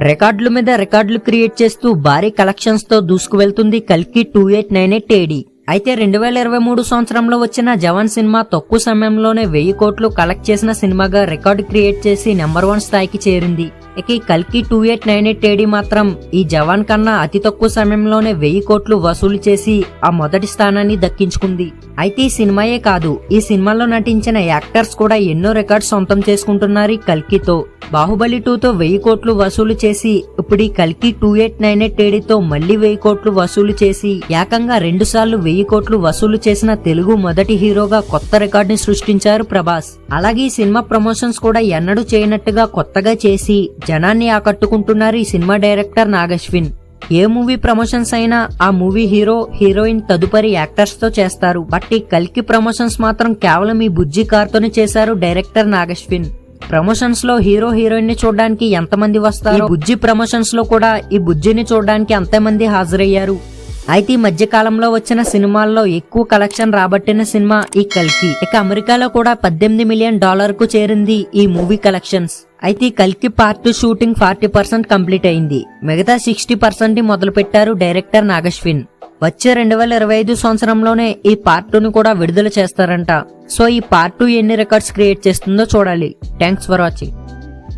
రికార్డుల మీద రికార్డులు క్రియేట్ చేస్తూ భారీ కలెక్షన్స్ తో దూసుకువెళ్తుంది కల్కి 2898 AD. అయితే 2023 సంవత్సరంలో వచ్చిన జవాన్ సినిమా తక్కువ సమయంలోనే 1000 కోట్లు కలెక్ట్ చేసిన సినిమాగా రికార్డు క్రియేట్ చేసి నెంబర్ 1 స్థాయికి చేరింది. ఇక ఈ కల్కి 2898 AD మాత్రం ఈ జవాన్ కన్నా అతి తక్కువ సమయంలోనే 1000 కోట్లు వసూలు చేసి ఆ మొదటి స్థానాన్ని దక్కించుకుంది. అయితే ఈ సినిమాయే కాదు, ఈ సినిమాలో నటించిన యాక్టర్స్ కూడా ఎన్నో రికార్డ్స్ సొంతం చేసుకుంటున్నారు ఈ కల్కితో. బాహుబలి 2తో 1000 కోట్లు వసూలు చేసి ఇప్పుడు ఈ కల్కి 2898 AD తో మళ్లీ 1000 కోట్లు వసూలు చేసి ఏకంగా 2 సార్లు 1000 కోట్లు వసూలు చేసిన తెలుగు మొదటి హీరోగా కొత్త రికార్డుని సృష్టించారు ప్రభాస్. అలాగే ఈ సినిమా ప్రమోషన్స్ కూడా ఎన్నడూ చేయనట్టుగా కొత్తగా చేసి జనాన్ని ఆకట్టుకుంటున్నారు ఈ సినిమా డైరెక్టర్ నాగశ్విన్. ఏ మూవీ ప్రమోషన్స్ అయినా ఆ మూవీ హీరో హీరోయిన్ తదుపరి యాక్టర్స్ తో చేస్తారు. బట్ ఈ కల్కి ప్రమోషన్స్ మాత్రం కేవలం ఈ బుజ్జి కార్ తోనే చేశారు డైరెక్టర్ నాగశ్విన్. ప్రమోషన్స్ లో హీరో హీరోయిన్ ని చూడడానికి ఎంతమంది వస్తారో బుజ్జి ప్రమోషన్స్ లో కూడా ఈ బుజ్జిని చూడడానికి అంతమంది హాజరయ్యారు. అయితే ఈ మధ్య కాలంలో వచ్చిన సినిమాల్లో ఎక్కువ కలెక్షన్ రాబట్టిన సినిమా ఈ కల్కి. ఇక అమెరికాలో కూడా $18 మిలియన్ కు చేరింది ఈ మూవీ కలెక్షన్స్. అయితే ఈ కల్కి పార్ట్ 2 షూటింగ్ 40% కంప్లీట్ అయింది. మిగతా 60% మొదలు పెట్టారు డైరెక్టర్ నాగశ్విన్. వచ్చే 2025 సంవత్సరంలోనే ఈ పార్ట్ 2ని కూడా విడుదల చేస్తారంట. సో ఈ పార్ట్ 2 ఎన్ని రికార్డ్స్ క్రియేట్ చేస్తుందో చూడాలి. Thanks for watching.